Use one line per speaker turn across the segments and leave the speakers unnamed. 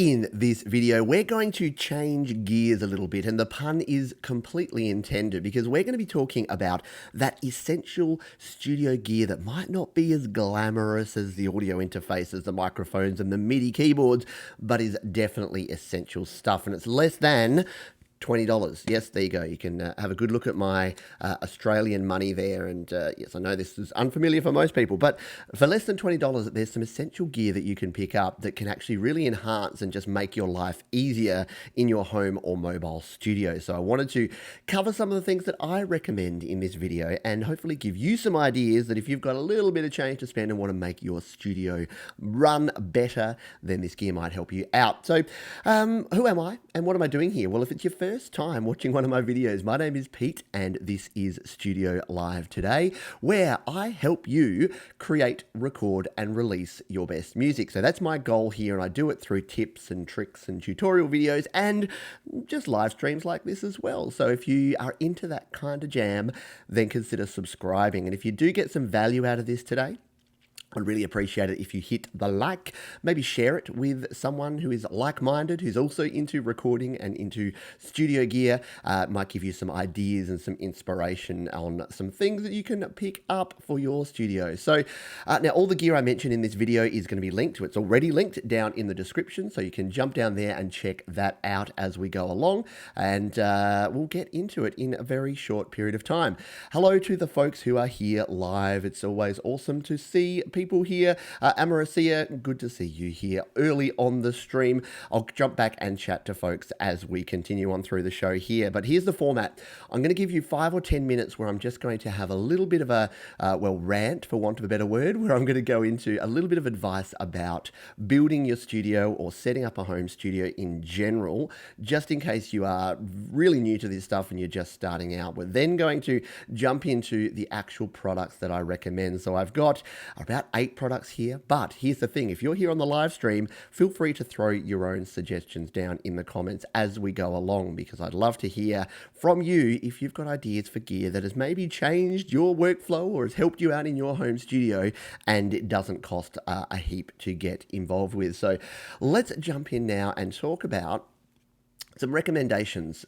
In this video, we're going to change gears a little bit, and the pun is completely intended because we're going to be talking about that essential studio gear that might not be as glamorous as the audio interfaces, the microphones, and the MIDI keyboards, but is definitely essential stuff, and it's less than $20. Yes, there you go. You can have a good look at my Australian money there. And yes, I know this is unfamiliar for most people, but for less than $20, there's some essential gear that you can pick up that can actually really enhance and just make your life easier in your home or mobile studio. So I wanted to cover some of the things that I recommend in this video and hopefully give you some ideas that if you've got a little bit of change to spend and want to make your studio run better, then this gear might help you out. So who am I and what am I doing here? Well, if it's your first time watching one of my videos, my name is Pete and this is Studio Live Today, where I help you create, record and release your best music. So that's my goal here, and I do it through tips and tricks and tutorial videos and just live streams like this as well. So if you are into that kind of jam, then consider subscribing. And if you do get some value out of this today, I'd really appreciate it if you hit the like, maybe share it with someone who is like-minded, who's also into recording and into studio gear. It might give you some ideas and some inspiration on some things that you can pick up for your studio. So now all the gear I mentioned in this video is going to be linked. It's already linked down in the description, so you can jump down there and check that out as we go along. And we'll get into it in a very short period of time. Hello to the folks who are here live. It's always awesome to see people here. Amaracia, good to see you here early on the stream. I'll jump back and chat to folks as we continue on through the show here. But here's the format. I'm going to give you 5 or 10 minutes where I'm just going to have a little bit of a, rant, for want of a better word, where I'm going to go into a little bit of advice about building your studio or setting up a home studio in general, just in case you are really new to this stuff and you're just starting out. We're then going to jump into the actual products that I recommend. So I've got about 8 products here, but here's the thing. If you're here on the live stream, feel free to throw your own suggestions down in the comments as we go along, because I'd love to hear from you if you've got ideas for gear that has maybe changed your workflow or has helped you out in your home studio and it doesn't cost a heap to get involved with. So let's jump in now and talk about some recommendations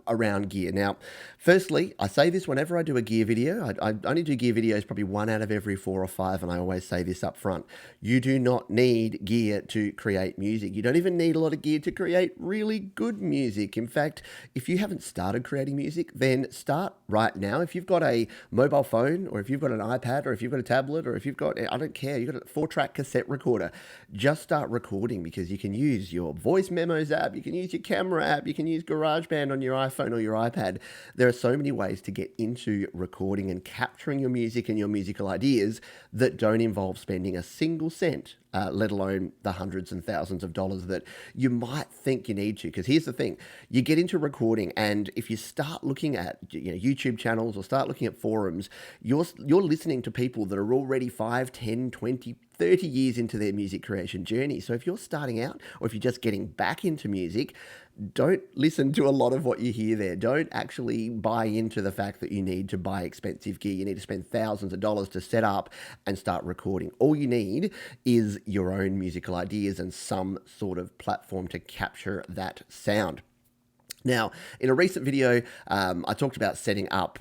around gear. Now, firstly, I say this whenever I do a gear video. I only do gear videos probably 1 out of every 4 or 5, and I always say this up front. You do not need gear to create music. You don't even need a lot of gear to create really good music. In fact, if you haven't started creating music, then start right now. If you've got a mobile phone, or if you've got an iPad, or if you've got a tablet, or if you've got, I don't care, you've got a 4-track cassette recorder, just start recording, because you can use your voice memos app, you can use your camera app, you can use GarageBand on your iPhone or your iPad. There are so many ways to get into recording and capturing your music and your musical ideas that don't involve spending a single cent, let alone the hundreds and thousands of dollars that you might think you need to. Because here's the thing, you get into recording, and if you start looking at YouTube channels or start looking at forums, you're listening to people that are already 5, 10, 20, 30 years into their music creation journey. So if you're starting out, or if you're just getting back into music, don't listen to a lot of what you hear there. Don't actually buy into the fact that you need to buy expensive gear. You need to spend thousands of dollars to set up and start recording. All you need is your own musical ideas and some sort of platform to capture that sound. Now, in a recent video, I talked about setting up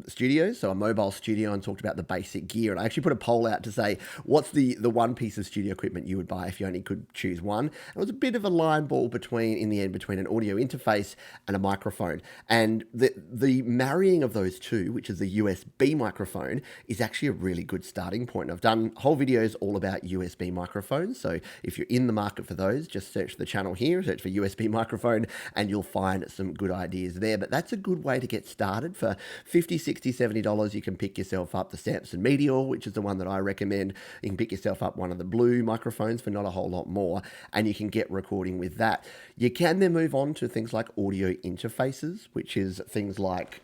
studios, so a mobile studio, and talked about the basic gear. And I actually put a poll out to say, what's the one piece of studio equipment you would buy if you only could choose one? And it was a bit of a line ball in the end between an audio interface and a microphone. And the marrying of those two, which is the USB microphone, is actually a really good starting point. I've done whole videos all about USB microphones. So if you're in the market for those, just search the channel here, search for USB microphone, and you'll find some good ideas there. But that's a good way to get started. For $50, $60, $70, you can pick yourself up the Samson Meteor, which is the one that I recommend. You can pick yourself up one of the Blue microphones for not a whole lot more, and you can get recording with that. You can then move on to things like audio interfaces, which is things like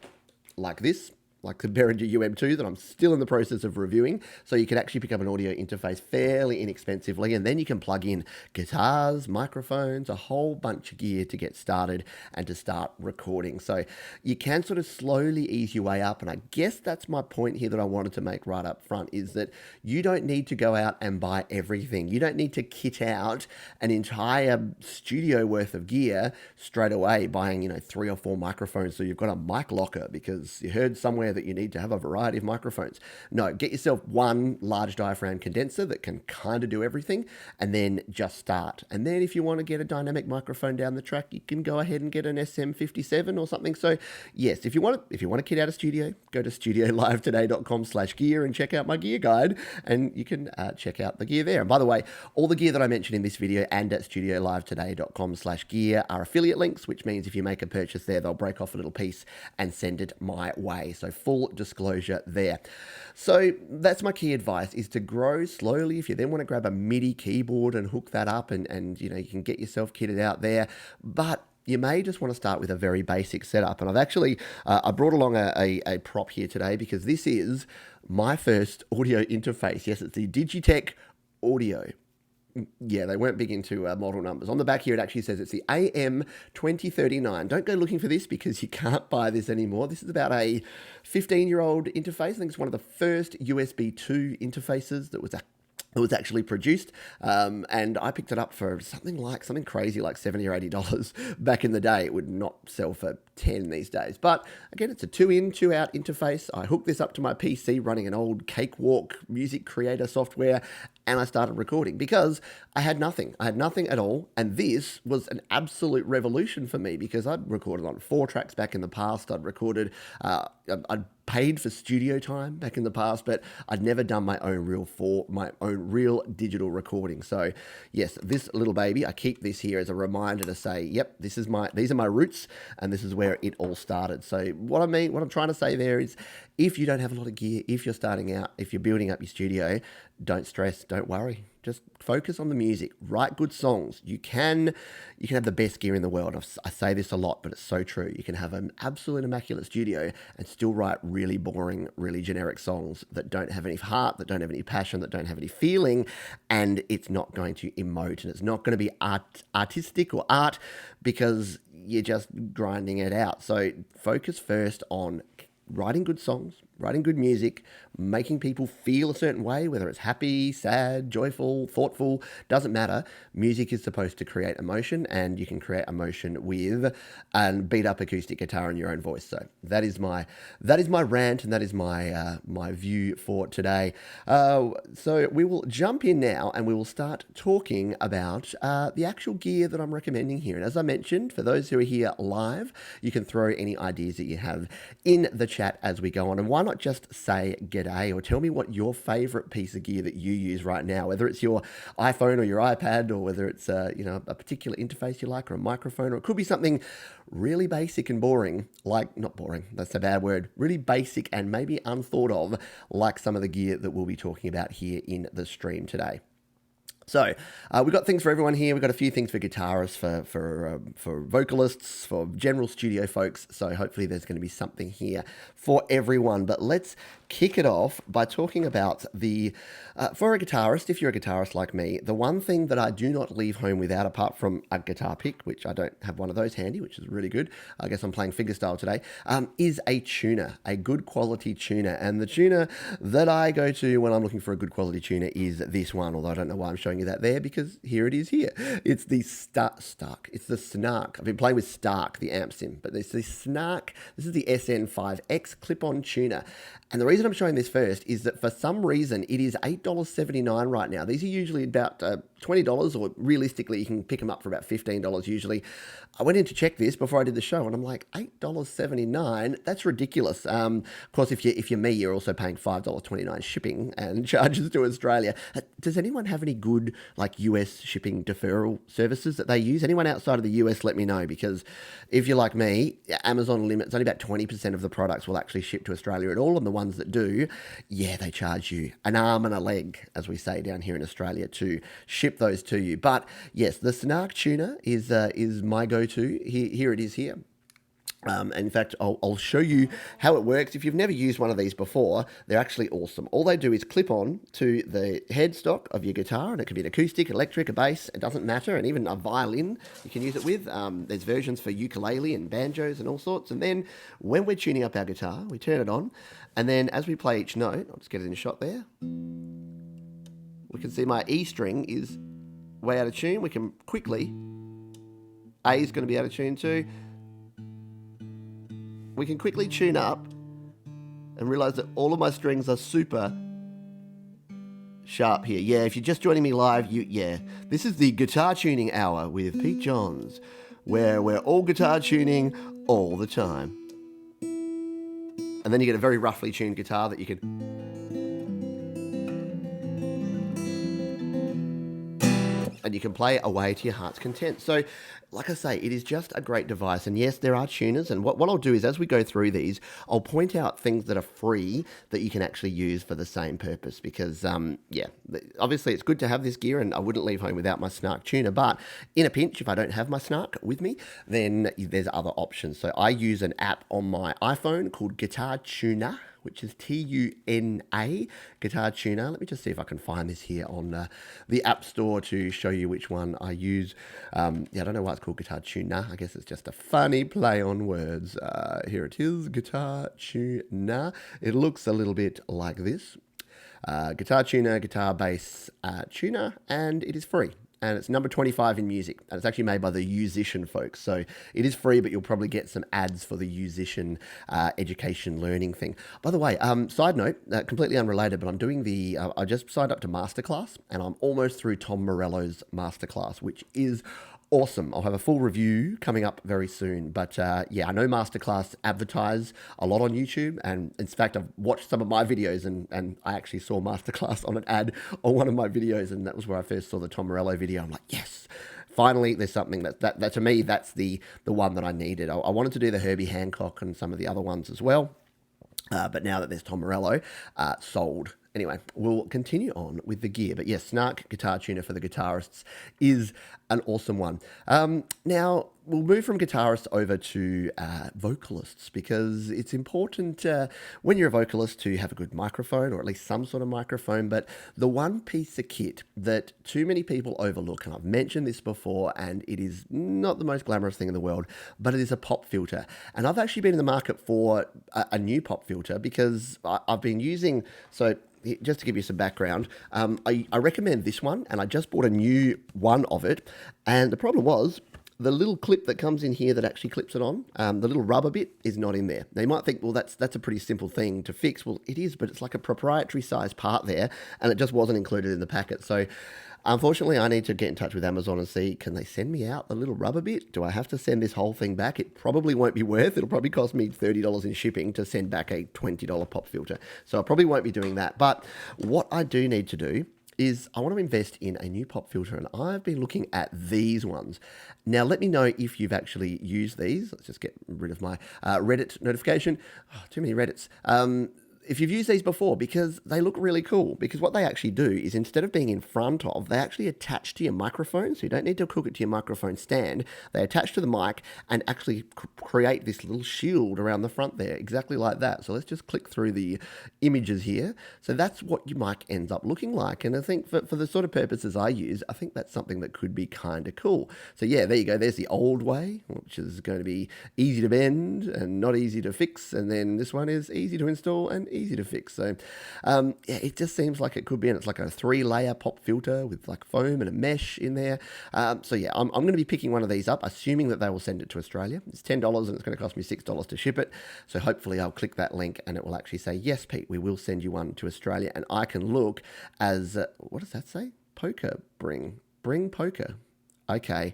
this, like the Behringer UM2 that I'm still in the process of reviewing. So you can actually pick up an audio interface fairly inexpensively, and then you can plug in guitars, microphones, a whole bunch of gear to get started and to start recording. So you can sort of slowly ease your way up, and I guess that's my point here that I wanted to make right up front, is that you don't need to go out and buy everything. You don't need to kit out an entire studio worth of gear straight away buying, 3 or 4 microphones so you've got a mic locker because you heard somewhere that you need to have a variety of microphones. No, get yourself one large diaphragm condenser that can kind of do everything, and then just start. And then if you want to get a dynamic microphone down the track, you can go ahead and get an SM57 or something. So yes, if you want to kit out a studio, go to studiolivetoday.com/gear and check out my gear guide, and you can check out the gear there. And by the way, all the gear that I mentioned in this video and at studiolivetoday.com/gear are affiliate links, which means if you make a purchase there, they'll break off a little piece and send it my way. So full disclosure there. So that's my key advice, is to grow slowly. If you then want to grab a MIDI keyboard and hook that up, and you can get yourself kitted out there, but you may just want to start with a very basic setup. And I've actually, I brought along a prop here today because this is my first audio interface. Yes, it's the Digitech Audio. Yeah, they weren't big into model numbers. On the back here, it actually says it's the AM2039. Don't go looking for this because you can't buy this anymore. This is about a 15-year-old interface. I think it's one of the first USB 2 interfaces that was actually produced, and I picked it up for something crazy like $70 or $80 back in the day. It would not sell for 10 these days, but again, it's a 2-in 2-out interface. I hooked this up to my PC running an old Cakewalk music creator software, and I started recording because I had nothing at all, and this was an absolute revolution for me because I'd recorded on 4 tracks back in the past. I'd I'd paid for studio time back in the past, but I'd never done my own real digital recording. So yes, this little baby, I keep this here as a reminder to say, yep, these are my roots, and this is where it all started. So what I'm trying to say there is, if you don't have a lot of gear, if you're starting out, if you're building up your studio, don't stress, don't worry. Just focus on the music, write good songs. You can have the best gear in the world. I say this a lot, but it's so true. You can have an absolute immaculate studio and still write really boring, really generic songs that don't have any heart, that don't have any passion, that don't have any feeling, and it's not going to emote, and it's not going to be artistic or art because you're just grinding it out. So focus first on writing good songs, writing good music, making people feel a certain way, whether it's happy, sad, joyful, thoughtful, doesn't matter. Music is supposed to create emotion, and you can create emotion with a beat up acoustic guitar in your own voice. So that is my rant, and that is my view for today. So we will jump in now, and we will start talking about the actual gear that I'm recommending here. And as I mentioned, for those who are here live, you can throw any ideas that you have in the chat as we go on. And why not just say g'day, or tell me what your favorite piece of gear that you use right now, whether it's your iPhone or your iPad, or whether it's a particular interface you like, or a microphone, or it could be something really basic and boring, like, not boring, that's a bad word, really basic and maybe unthought of, like some of the gear that we'll be talking about here in the stream today. So we've got things for everyone here. We've got a few things for guitarists, for vocalists, for general studio folks. So hopefully there's going to be something here for everyone. But let's kick it off by talking about for a guitarist, if you're a guitarist like me, the one thing that I do not leave home without, apart from a guitar pick, which I don't have one of those handy, which is really good. I guess I'm playing fingerstyle today, is a tuner, a good quality tuner. And the tuner that I go to when I'm looking for a good quality tuner is this one, although I don't know why I'm showing you that there, because here it is here. It's the Snark. It's the Snark. I've been playing with Stark, the amp sim, but it's the Snark. This is the SN5X clip-on tuner. And the reason I'm showing this first is that for some reason it is $8.79 right now. These are usually about $20, or realistically you can pick them up for about $15 usually. I went in to check this before I did the show, and I'm like, $8.79? That's ridiculous. Of course, if you're me, you're also paying $5.29 shipping and charges to Australia. Does anyone have any good US shipping deferral services that they use? Anyone outside of the US, let me know, because if you're like me, Amazon limits only about 20% of the products will actually ship to Australia at all, and the ones that do, they charge you an arm and a leg, as we say down here in Australia, to ship those to you. But yes, the Snark Tuner is my go-to. Here it is here. In fact, I'll show you how it works. If you've never used one of these before, they're actually awesome. All they do is clip on to the headstock of your guitar, and it can be an acoustic, electric, a bass, it doesn't matter, and even a violin you can use it with. There's versions for ukulele and banjos and all sorts. And then when we're tuning up our guitar, we turn it on, and then as we play each note, I'll just get it in a shot there, we can see my E string is way out of tune. We can quickly, A is going to be out of tune too. We can quickly tune up and realize that all of my strings are super sharp here. Yeah, if you're just joining me live, this is the Guitar Tuning Hour with Pete Johns, where we're all guitar tuning all the time. And then you get a very roughly tuned guitar that you can... and you can play away to your heart's content. So, like I say, it is just a great device. And yes, there are tuners. And what I'll do is, as we go through these, I'll point out things that are free that you can actually use for the same purpose. Because, obviously it's good to have this gear, and I wouldn't leave home without my Snark Tuner. But in a pinch, if I don't have my Snark with me, then there's other options. So I use an app on my iPhone called GuitarTuna, which is T-U-N-A, GuitarTuna. Let me just see if I can find this here on the App Store to show you which one I use. I don't know why it's called GuitarTuna. I guess it's just a funny play on words. Here it is, GuitarTuna. It looks a little bit like this. GuitarTuna, guitar bass tuner, and it is free. And it's number 25 in music. And it's actually made by the Musician folks. So it is free, but you'll probably get some ads for the Musician education learning thing. By the way, side note, completely unrelated, but I'm doing I just signed up to Masterclass, and I'm almost through Tom Morello's Masterclass, which is awesome. I'll have a full review coming up very soon. But I know Masterclass advertise a lot on YouTube. And in fact, I've watched some of my videos and I actually saw Masterclass on an ad on one of my videos. And that was where I first saw the Tom Morello video. I'm like, yes, finally, there's something that to me, that's the one that I needed. I wanted to do the Herbie Hancock and some of the other ones as well. But now that there's Tom Morello, sold. Anyway, we'll continue on with the gear. But yes, Snark Guitar Tuner for the guitarists is an awesome one. Now, we'll move from guitarists over to vocalists, because it's important when you're a vocalist to have a good microphone, or at least some sort of microphone. But the one piece of kit that too many people overlook, and I've mentioned this before, and it is not the most glamorous thing in the world, but it is a pop filter. And I've actually been in the market for a new pop filter, because I've been using... just to give you some background, I recommend this one, and I just bought a new one of it. And the problem was, the little clip that comes in here that actually clips it on, the little rubber bit is not in there. Now you might think, well, that's a pretty simple thing to fix. Well, it is, but it's like a proprietary size part there, and it just wasn't included in the packet. So unfortunately, I need to get in touch with Amazon and see, can they send me out the little rubber bit? Do I have to send this whole thing back? It probably won't be worth. It'll probably cost me $30 in shipping to send back a $20 pop filter. So I probably won't be doing that. But what I do need to do is I want to invest in a new pop filter, and I've been looking at these ones. Now, let me know if you've actually used these. Let's just get rid of my Reddit notification. Oh, too many Reddits. If you've used these before, because they look really cool. Because what they actually do is, instead of being in front of, they actually attach to your microphone. So you don't need to hook it to your microphone stand. They attach to the mic and actually create this little shield around the front there, exactly like that. So let's just click through the images here. So that's what your mic ends up looking like. And I think for the sort of purposes I use, I think that's something that could be kind of cool. So yeah, there you go. There's the old way, which is going to be easy to bend and not easy to fix. And then this one is easy to install and easy to fix. So it just seems like it could be, and it's like a 3-layer pop filter with like foam and a mesh in there. I'm going to be picking one of these up, assuming that they will send it to Australia. It's $10 and it's going to cost me $6 to ship it. So hopefully I'll click that link and it will actually say, yes, Pete, we will send you one to Australia. And I can look as, what does that say? Poker, bring poker. Okay,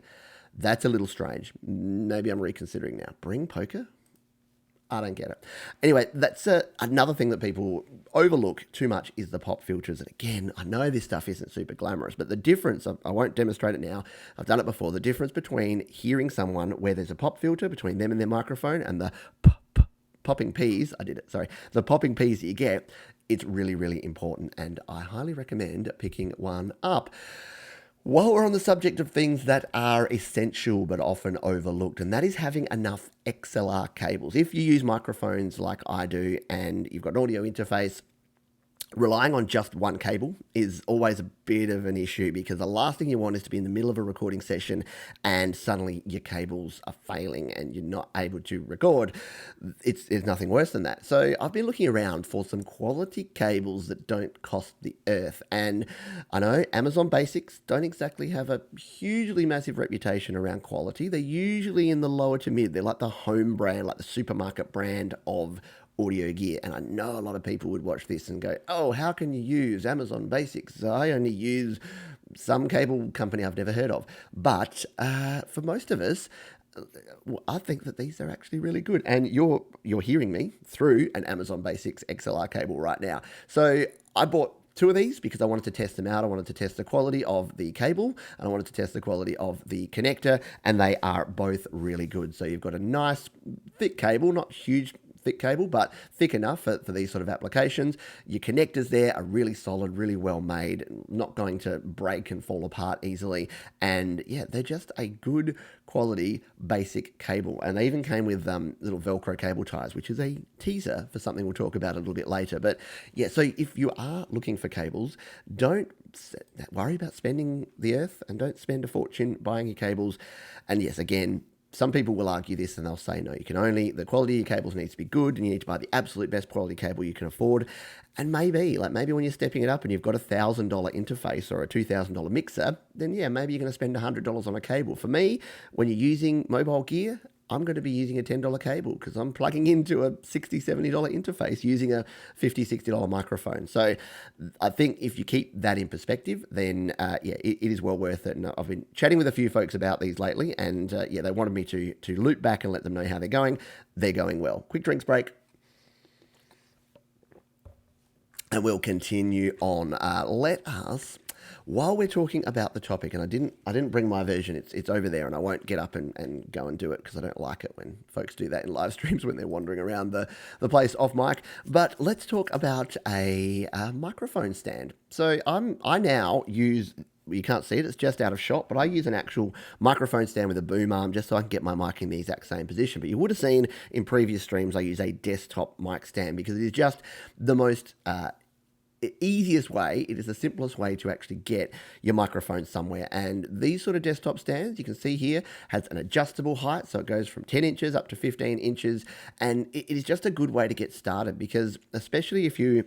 that's a little strange. Maybe I'm reconsidering now. Bring poker? I don't get it. Anyway, that's another thing that people overlook too much, is the pop filters. And again, I know this stuff isn't super glamorous, but the difference, I won't demonstrate it now, I've done it before, the difference between hearing someone where there's a pop filter between them and their microphone and the popping peas, the popping peas that you get, it's really, really important. And I highly recommend picking one up. While we're on the subject of things that are essential but often overlooked, and that is having enough XLR cables. If you use microphones like I do and you've got an audio interface, relying on just one cable is always a bit of an issue because the last thing you want is to be in the middle of a recording session and suddenly your cables are failing and you're not able to record. It's nothing worse than that. So I've been looking around for some quality cables that don't cost the earth. And I know Amazon Basics don't exactly have a hugely massive reputation around quality. They're usually in the lower to mid. They're like the home brand, like the supermarket brand of audio gear. And I know a lot of people would watch this and go, oh, how can you use Amazon Basics? I only use some cable company I've never heard of. But for most of us, I think that these are actually really good. And you're hearing me through an Amazon Basics XLR cable right now. So I bought two of these because I wanted to test them out. I wanted to test the quality of the cable and I wanted to test the quality of the connector, and they are both really good. So you've got a nice thick cable, not huge thick cable, but thick enough for these sort of applications. Your connectors there are really solid, really well made, not going to break and fall apart easily. And yeah, they're just a good quality basic cable. And they even came with little Velcro cable ties, which is a teaser for something we'll talk about a little bit later. But yeah, so if you are looking for cables, don't worry about spending the earth and don't spend a fortune buying your cables. And yes, again, some people will argue this and they'll say, no, the quality of your cables needs to be good and you need to buy the absolute best quality cable you can afford. And maybe when you're stepping it up and you've got $1,000 interface or a $2,000 mixer, then yeah, maybe you're going to spend $100 on a cable. For me, when you're using mobile gear, I'm going to be using a $10 cable because I'm plugging into a $60, $70 interface using a $50, $60 microphone. So I think if you keep that in perspective, then it is well worth it. And I've been chatting with a few folks about these lately, and they wanted me to loop back and let them know how they're going. They're going well. Quick drinks break. And we'll continue on. Let us, while we're talking about the topic, and I didn't bring my version, it's over there, and I won't get up and go and do it because I don't like it when folks do that in live streams when they're wandering around the place off mic. But let's talk about a microphone stand. So I now use, you can't see it, it's just out of shot, but I use an actual microphone stand with a boom arm just so I can get my mic in the exact same position. But you would have seen in previous streams I use a desktop mic stand because it is just the most easiest way, it is the simplest way to actually get your microphone somewhere. And these sort of desktop stands, you can see here, has an adjustable height, so it goes from 10 inches up to 15 inches, and it is just a good way to get started because especially if you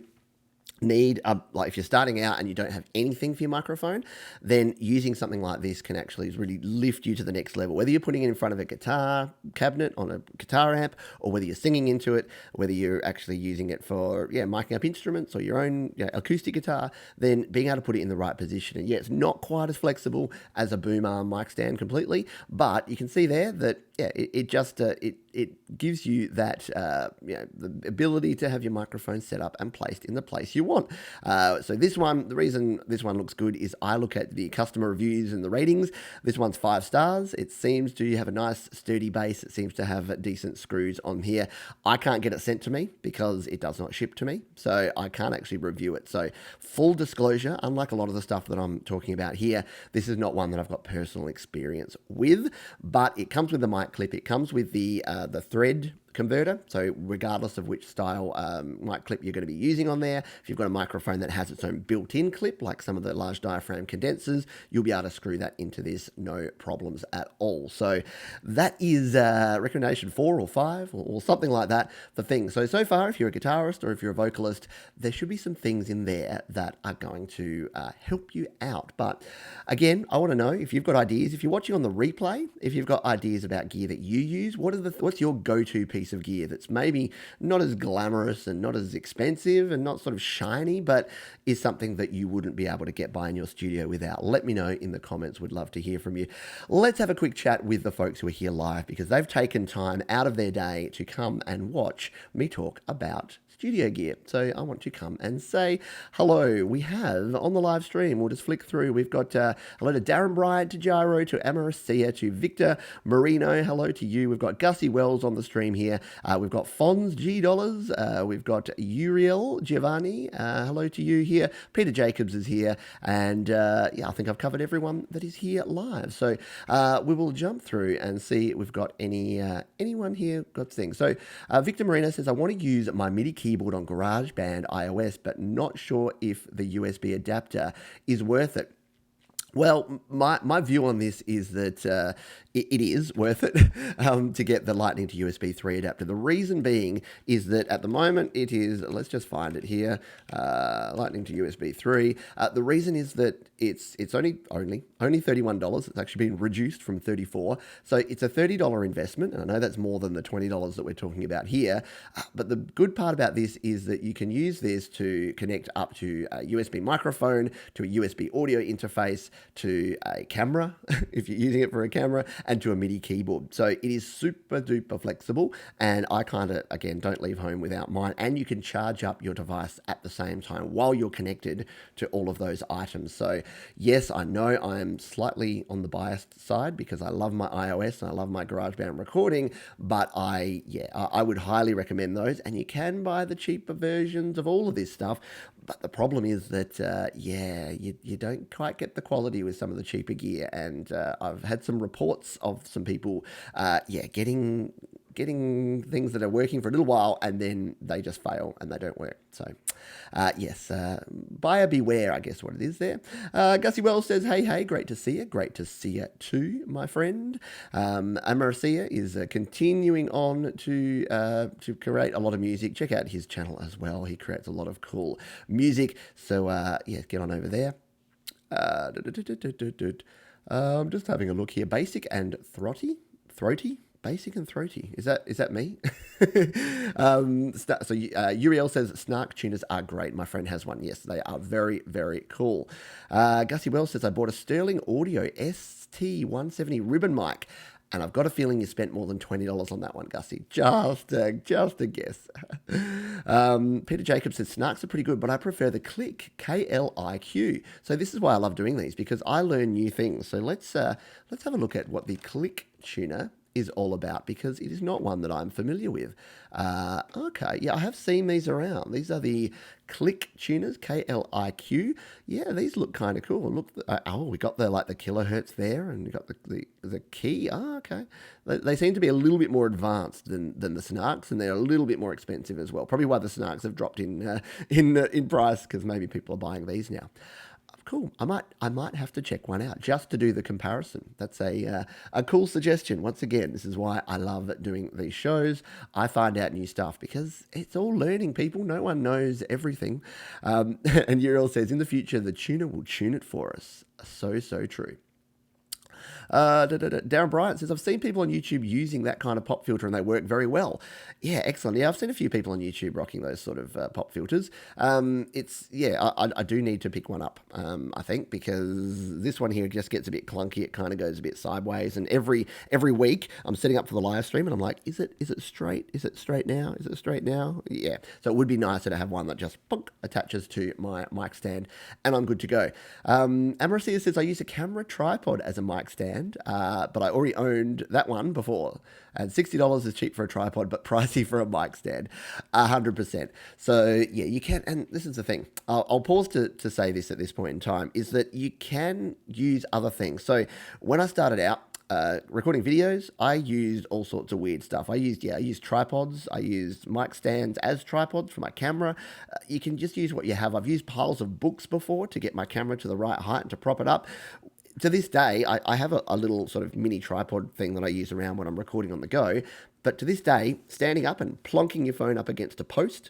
need if you're starting out and you don't have anything for your microphone, then using something like this can actually really lift you to the next level, whether you're putting it in front of a guitar cabinet on a guitar amp, or whether you're singing into it, whether you're actually using it for miking up instruments or your own acoustic guitar, then being able to put it in the right position. And it's not quite as flexible as a boom arm mic stand completely, but you can see there that it gives you that the ability to have your microphone set up and placed in the place you want. So this one, the reason this one looks good is I look at the customer reviews and the ratings. This one's 5 stars. It seems to have a nice sturdy base. It seems to have decent screws on here. I can't get it sent to me because it does not ship to me, so I can't actually review it. So full disclosure, unlike a lot of the stuff that I'm talking about here, this is not one that I've got personal experience with, but it comes with the mic clip. It comes with the thread converter, so regardless of which style mic clip you're going to be using on there, if you've got a microphone that has its own built-in clip, like some of the large diaphragm condensers, you'll be able to screw that into this, no problems at all. So that is recommendation 4 or 5 or something like that for things. So far, if you're a guitarist or if you're a vocalist, there should be some things in there that are going to help you out. But again, I want to know if you've got ideas, if you're watching on the replay, if you've got ideas about gear that you use, what's your go-to piece of gear that's maybe not as glamorous and not as expensive and not sort of shiny, but is something that you wouldn't be able to get by in your studio without? Let me know in the comments. Would love to hear from you. Let's have a quick chat with the folks who are here live because they've taken time out of their day to come and watch me talk about studio gear. So I want to come and say hello. We have on the live stream, we'll just flick through. We've got hello to Darren Bryant, to Gyro, to Amaracia, to Victor Marino. Hello to you. We've got Gussie Wells on the stream here. We've got Fonz G Dollars. We've got Uriel Giovanni. Hello to you here. Peter Jacobs is here. And yeah, I think I've covered everyone that is here live. So we will jump through and see if we've got anyone here got things. So Victor Marino says, I want to use my MIDI keyboard on GarageBand iOS, but not sure if the USB adapter is worth it. Well, my view on this is that it is worth it to get the Lightning to USB 3 adapter. The reason being is that at the moment it is, let's just find it here, Lightning to USB 3. The reason is that it's only $31. It's actually been reduced from $34. So it's a $30 investment, and I know that's more than the $20 that we're talking about here. But the good part about this is that you can use this to connect up to a USB microphone, to a USB audio interface, to a camera, if you're using it for a camera, and to a MIDI keyboard. So it is super duper flexible, and I kind of, again, don't leave home without mine. And you can charge up your device at the same time while you're connected to all of those items. So yes, I know I'm slightly on the biased side because I love my iOS and I love my GarageBand recording, but I would highly recommend those. And you can buy the cheaper versions of all of this stuff. But the problem is that, you don't quite get the quality with some of the cheaper gear. And I've had some reports of some people, getting things that are working for a little while and then they just fail and they don't work. So, yes, buyer beware, I guess what it is there. Gussie Wells says, hey, great to see you. Great to see you too, my friend. Amaracia is continuing on to create a lot of music. Check out his channel as well. He creates a lot of cool music. So, get on over there. I'm just having a look here. Basic and throaty. Basic and throaty. Is that me? Uriel says Snark tuners are great. My friend has one. Yes, they are very, very cool. Gussie Wells says, I bought a Sterling Audio ST170 ribbon mic. And I've got a feeling you spent more than $20 on that one, Gussie. Just a guess. Peter Jacobs says, Snarks are pretty good, but I prefer the KLIQ, KLIQ. So this is why I love doing these, because I learn new things. So let's have a look at what the KLIQ Tuner is all about, because it is not one that I'm familiar with. Okay, yeah, I have seen these around. These are the KLIQ tuners, KLIQ. Yeah, these look kind of cool. Look, we got the kilohertz there, and we got the key. Oh, okay. They seem to be a little bit more advanced than the Snarks, and they're a little bit more expensive as well. Probably why the Snarks have dropped in price, because maybe people are buying these now. Cool. I might have to check one out just to do the comparison. That's a cool suggestion. Once again, this is why I love doing these shows. I find out new stuff because it's all learning, people. No one knows everything. And Uriel says, in the future, the tuner will tune it for us. So true. Darren Bryant says, I've seen people on YouTube using that kind of pop filter and they work very well. Yeah, excellent. Yeah, I've seen a few people on YouTube rocking those sort of pop filters. I do need to pick one up, I think, because this one here just gets a bit clunky. It kind of goes a bit sideways. And every week I'm setting up for the live stream and I'm like, is it straight? Is it straight now? Is it straight now? Yeah. So it would be nicer to have one that just attaches to my mic stand and I'm good to go. Amaracia says, I use a camera tripod as a mic stand. But I already owned that one before. And $60 is cheap for a tripod, but pricey for a mic stand. 100%. So, yeah, you can, and this is the thing. I'll pause to say this at this point in time, is that you can use other things. So, when I started out, recording videos, I used all sorts of weird stuff. I used tripods. I used mic stands as tripods for my camera. You can just use what you have. I've used piles of books before to get my camera to the right height and to prop it up. To this day, I have a little sort of mini tripod thing that I use around when I'm recording on the go. But to this day, standing up and plonking your phone up against a post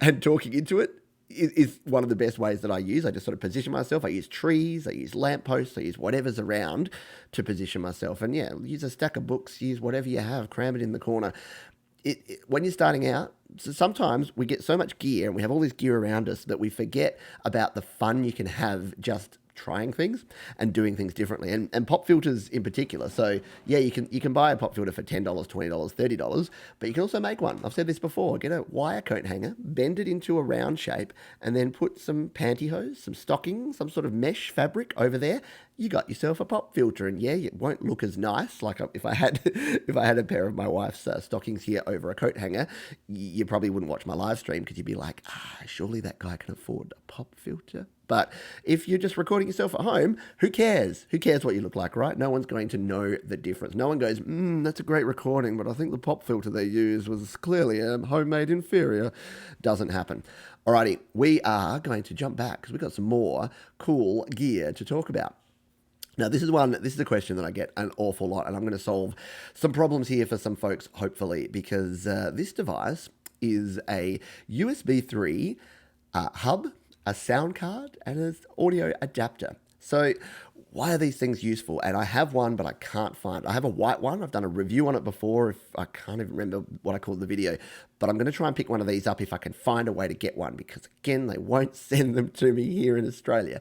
and talking into it is one of the best ways that I use. I just sort of position myself. I use trees, I use lampposts, I use whatever's around to position myself. And yeah, use a stack of books, use whatever you have, cram it in the corner. When you're starting out, so sometimes we get so much gear and we have all this gear around us that we forget about the fun you can have just trying things and doing things differently, and pop filters in particular. So yeah, you can buy a pop filter for $10, $20, $30, but you can also make one. I've said this before. Get a wire coat hanger, bend it into a round shape, and then put some pantyhose, some stockings, some sort of mesh fabric over there. You got yourself a pop filter, and yeah, it won't look as nice. Like if I had if I had a pair of my wife's stockings here over a coat hanger, you probably wouldn't watch my live stream because you'd be like, surely that guy can afford a pop filter. But if you're just recording yourself at home, who cares? Who cares what you look like, right? No one's going to know the difference. No one goes, that's a great recording, but I think the pop filter they used was clearly a homemade inferior. Doesn't happen. Alrighty, we are going to jump back because we've got some more cool gear to talk about. Now, this is a question that I get an awful lot, and I'm going to solve some problems here for some folks, hopefully, because this device is a USB 3 hub, a sound card, and an audio adapter. So why are these things useful? And I have one, but I can't find it. I have a white one. I've done a review on it before. If I can't even remember what I called the video, but I'm going to try and pick one of these up if I can find a way to get one, because again, they won't send them to me here in Australia.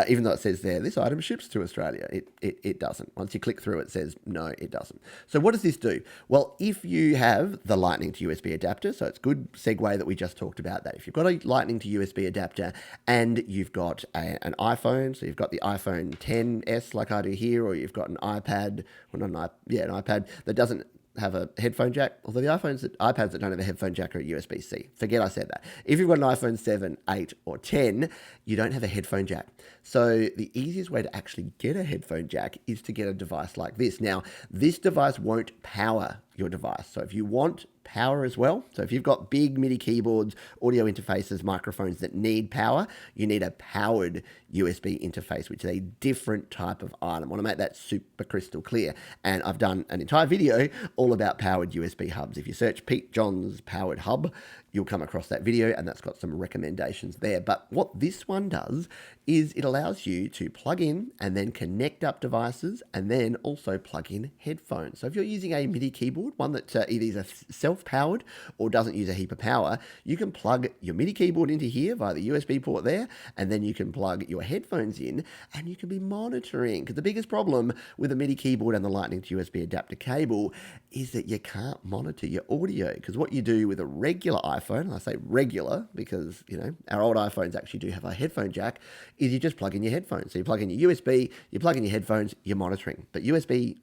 Even though it says there, this item ships to Australia. It doesn't. Once you click through, it says, no, it doesn't. So what does this do? Well, if you have the Lightning to USB adapter, so it's good segue that we just talked about that. If you've got a Lightning to USB adapter and you've got an iPhone, so you've got the iPhone 10s like I do here, or you've got an iPad, well, not an iPad that doesn't have a headphone jack, although the iPads that don't have a headphone jack are USB-C. Forget I said that. If you've got an iPhone 7, 8, or 10, you don't have a headphone jack. So the easiest way to actually get a headphone jack is to get a device like this. Now, this device won't power your device. So if you want power as well, so if you've got big MIDI keyboards, audio interfaces, microphones that need power, you need a powered USB interface, which is a different type of item. I want to make that super crystal clear. And I've done an entire video all about powered USB hubs. If you search Pete Johns powered hub, you'll come across that video, and that's got some recommendations there. But what this one does is it allows you to plug in and then connect up devices, and then also plug in headphones. So if you're using a MIDI keyboard, one that either is self-powered or doesn't use a heap of power, you can plug your MIDI keyboard into here via the USB port there, and then you can plug your headphones in, and you can be monitoring. Because the biggest problem with a MIDI keyboard and the Lightning to USB adapter cable is that you can't monitor your audio. Because what you do with a regular iPhone, and I say regular because, you know, our old iPhones actually do have a headphone jack, is you just plug in your headphones. So you plug in your USB, you plug in your headphones, you're monitoring. But USB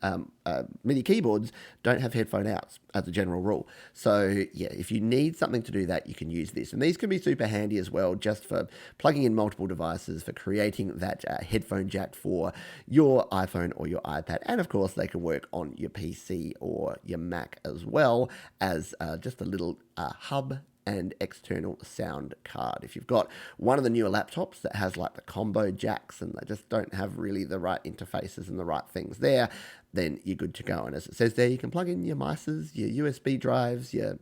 MIDI keyboards don't have headphone outs as a general rule. So yeah, if you need something to do that, you can use this. And these can be super handy as well, just for plugging in multiple devices, for creating that headphone jack for your iPhone or your iPad. And of course, they can work on your PC or your Mac as well as just a little hub and external sound card. If you've got one of the newer laptops that has like the combo jacks and they just don't have really the right interfaces and the right things there, then you're good to go. And as it says there, you can plug in your mices, your USB drives, your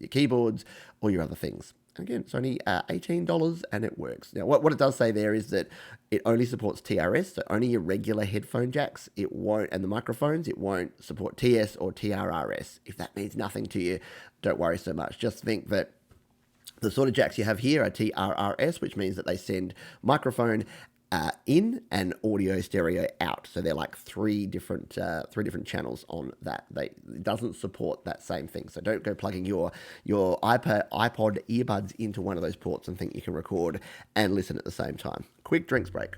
keyboards, or your other things. Again, it's only $18 and it works. Now, what it does say there is that it only supports TRS, so only your regular headphone jacks. It won't, and the microphones, it won't support TS or TRRS. If that means nothing to you, don't worry so much. Just think that the sort of jacks you have here are TRRS, which means that they send microphone in and audio stereo out. So they're like three different channels on that. It doesn't support that same thing. So don't go plugging your iPod earbuds into one of those ports and think you can record and listen at the same time. Quick drinks break.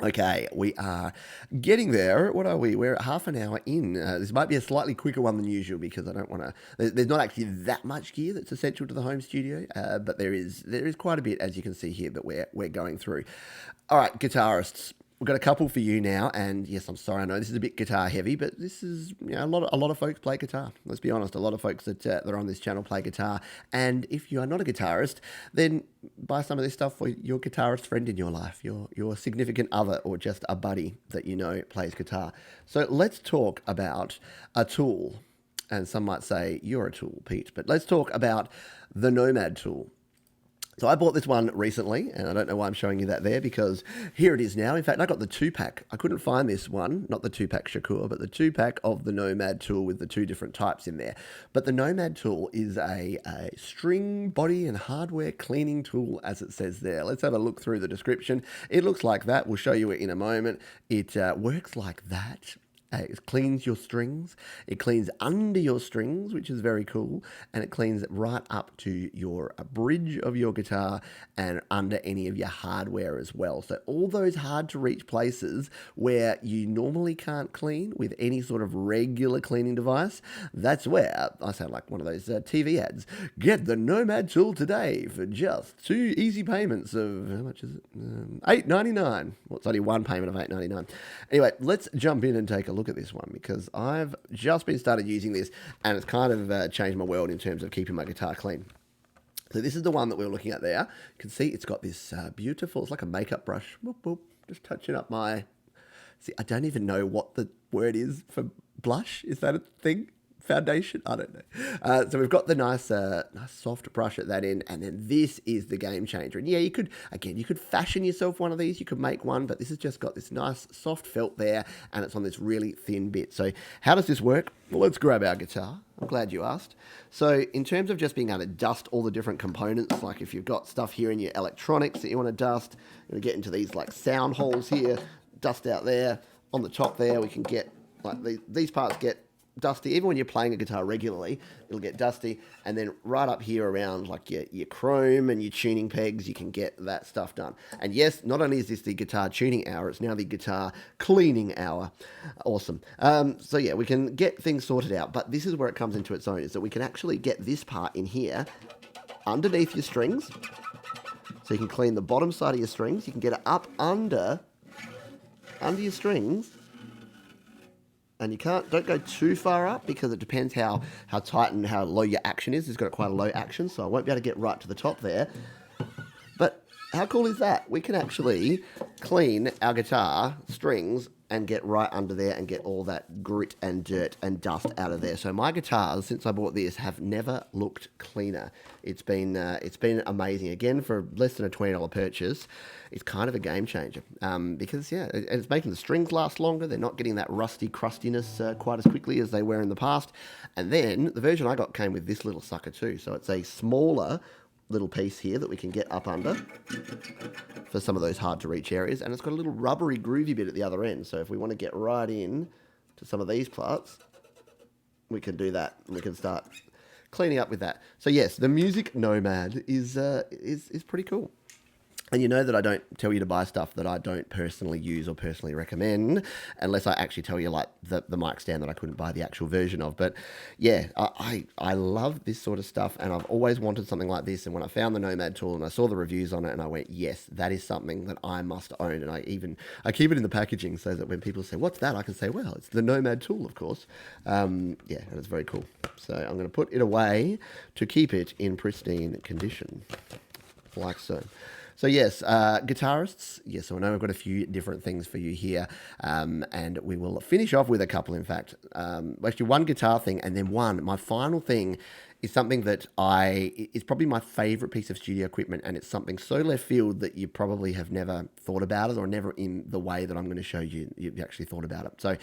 Okay, we are getting there. What are we? We're at half an hour in. This might be a slightly quicker one than usual because I don't want to... There's not actually that much gear that's essential to the home studio, but there is quite a bit, as you can see here, that we're going through. All right, guitarists. We've got a couple for you now, and yes, I'm sorry, I know this is a bit guitar heavy, but this is, you know, a lot of folks play guitar. Let's be honest, a lot of folks that are on this channel play guitar, and if you are not a guitarist, then buy some of this stuff for your guitarist friend in your life, your significant other, or just a buddy that you know plays guitar. So let's talk about a tool, and some might say you're a tool, Pete, but let's talk about the Nomad Tool. So I bought this one recently, and I don't know why I'm showing you that there, because here it is now. In fact, I got the 2-pack. I couldn't find this one, not the 2-pack Shakur, but the 2-pack of the Nomad Tool with the 2 different types in there. But the Nomad Tool is a string, body, and hardware cleaning tool, as it says there. Let's have a look through the description. It looks like that. We'll show you it in a moment. It works like that. It cleans your strings, it cleans under your strings, which is very cool, and it cleans right up to your bridge of your guitar and under any of your hardware as well. So all those hard to reach places where you normally can't clean with any sort of regular cleaning device, that's where, I sound like one of those TV ads, get the Nomad Tool today for just 2 easy payments of, how much is it? $8.99. Well, it's only one payment of $8.99. Anyway, let's jump in and take a look at this one, because I've just been started using this and it's kind of changed my world in terms of keeping my guitar clean. So this is the one that we were looking at there. You can see it's got this beautiful, it's like a makeup brush. Boop, boop, just touching up my, see, I don't even know what the word is for blush. Is that a thing? Foundation? I don't know. So we've got the nice soft brush at that end, and then this is the game changer. And yeah, you could fashion yourself one of these, you could make one, but this has just got this nice soft felt there, and it's on this really thin bit. So how does this work? Well, let's grab our guitar. I'm glad you asked. So in terms of just being able to dust all the different components, like if you've got stuff here in your electronics that you want to dust, you're going to get into these like sound holes here, dust out there. On the top there, we can get, like these parts get dusty. Even when you're playing a guitar regularly, it'll get dusty. And then right up here around like your chrome and your tuning pegs, you can get that stuff done. And yes, not only is this the guitar tuning hour, it's now the guitar cleaning hour. Awesome. So yeah, we can get things sorted out, but this is where it comes into its own, is that we can actually get this part in here underneath your strings. So you can clean the bottom side of your strings. You can get it up under your strings. And you don't go too far up, because it depends how tight and how low your action is. It's got quite a low action, so I won't be able to get right to the top there. But how cool is that? We can actually clean our guitar strings and get right under there and get all that grit and dirt and dust out of there. So my guitars, since I bought this, have never looked cleaner. It's been amazing. Again, for less than a $20 purchase, it's kind of a game changer, because yeah, it's making the strings last longer. They're not getting that rusty crustiness quite as quickly as they were in the past. And then the version I got came with this little sucker too. So it's a smaller little piece here that we can get up under for some of those hard to reach areas, and it's got a little rubbery groovy bit at the other end. So if we want to get right in to some of these parts, we can do that, and we can start cleaning up with that. So yes, the Music Nomad is pretty cool. And you know that I don't tell you to buy stuff that I don't personally use or personally recommend, unless I actually tell you like the mic stand that I couldn't buy the actual version of. But yeah, I love this sort of stuff, and I've always wanted something like this. And when I found the Nomad Tool and I saw the reviews on it, and I went, yes, that is something that I must own. And I keep it in the packaging so that when people say, what's that? I can say, well, it's the Nomad Tool, of course. Yeah, and it's very cool. So I'm going to put it away to keep it in pristine condition, like so. So yes, guitarists, yes, so I know we've got a few different things for you here, and we will finish off with a couple, in fact. Actually, one guitar thing, and then my final thing is something that is probably my favorite piece of studio equipment, and it's something so left field that you probably have never thought about it, or never in the way that I'm going to show you, you've actually thought about it. So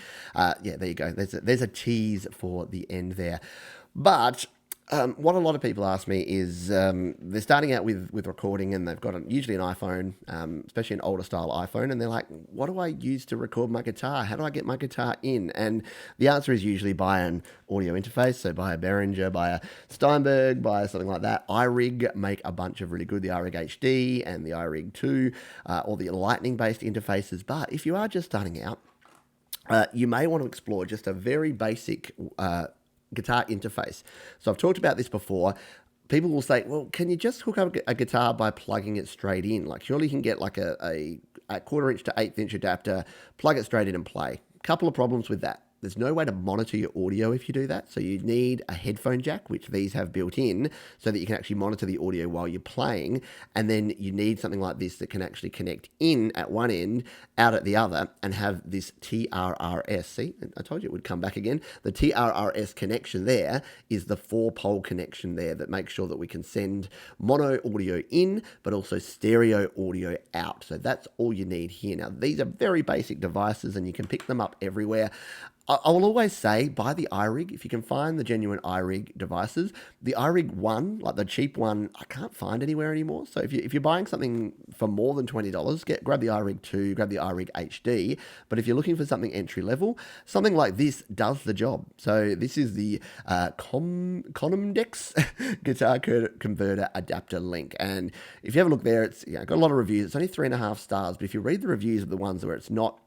yeah, there you go. There's a tease for the end there. But what a lot of people ask me is they're starting out with recording, and they've got usually an iPhone, especially an older style iPhone, and they're like, what do I use to record my guitar? How do I get my guitar in? And the answer is usually buy an audio interface, so buy a Behringer, buy a Steinberg, buy something like that. iRig make a bunch of really good, the iRig HD and the iRig 2, or the Lightning-based interfaces. But if you are just starting out, you may want to explore just a very basic guitar interface. So I've talked about this before. People will say, well, can you just hook up a guitar by plugging it straight in? Like, surely you can get like a 1/4 inch to 1/8 inch adapter, plug it straight in and play. Couple of problems with that. There's no way to monitor your audio if you do that. So you need a headphone jack, which these have built in, so that you can actually monitor the audio while you're playing. And then you need something like this that can actually connect in at one end, out at the other, and have this TRRS. See, I told you it would come back again. The TRRS connection there is the 4-pole connection there that makes sure that we can send mono audio in, but also stereo audio out. So that's all you need here. Now, these are very basic devices and you can pick them up everywhere. I will always say, buy the iRig. If you can find the genuine iRig devices, the iRig 1, like the cheap one, I can't find anywhere anymore. So if you're buying something for more than $20, grab the iRig 2, grab the iRig HD. But if you're looking for something entry level, something like this does the job. So this is the Conumdex guitar converter adapter link. And if you have a look there, it's got a lot of reviews. It's only 3.5 stars. But if you read the reviews of the ones where it's not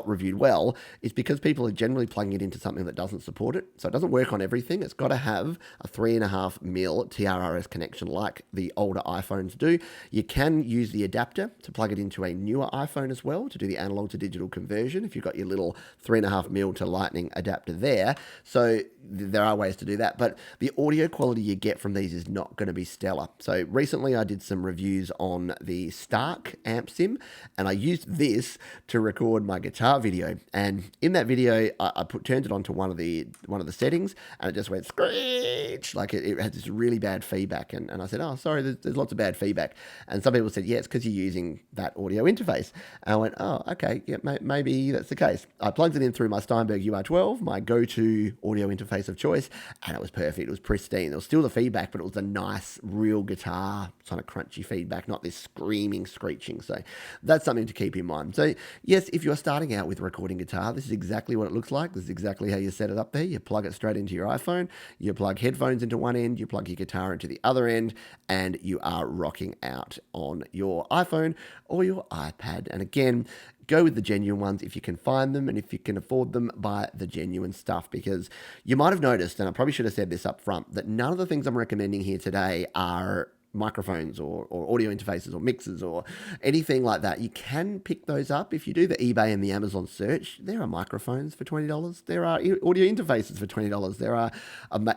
reviewed well, it's because people are generally plugging it into something that doesn't support it. So it doesn't work on everything. It's got to have a 3.5mm TRRS connection like the older iPhones do. You can use the adapter to plug it into a newer iPhone as well to do the analog to digital conversion if you've got your little 3.5mm to lightning adapter there. So there are ways to do that, but the audio quality you get from these is not going to be stellar. So recently I did some reviews on the Snark amp sim, and I used this to record my guitar video, and in that video I turned it onto one of the settings, and it just went screech, like it had this really bad feedback, and I said, oh sorry, there's lots of bad feedback, and some people said, yeah, it's because you're using that audio interface, and I went, oh okay, yeah, maybe that's the case. I plugged it in through my Steinberg UR12, my go-to audio interface of choice, and it was perfect. It was pristine. There was still the feedback, but it was a nice real guitar kind of crunchy feedback, not this screaming screeching. So that's something to keep in mind. So yes, if you're starting out with recording guitar, this is exactly what it looks like. This is exactly how you set it up there. You plug it straight into your iPhone, you plug headphones into one end, you plug your guitar into the other end, and you are rocking out on your iPhone or your iPad. And again, go with the genuine ones if you can find them, and if you can afford them, buy the genuine stuff, because you might have noticed, and I probably should have said this up front, that none of the things I'm recommending here today are microphones or audio interfaces or mixers or anything like that. You can pick those up. If you do the eBay and the Amazon search, there are microphones for $20. There are audio interfaces for $20. There are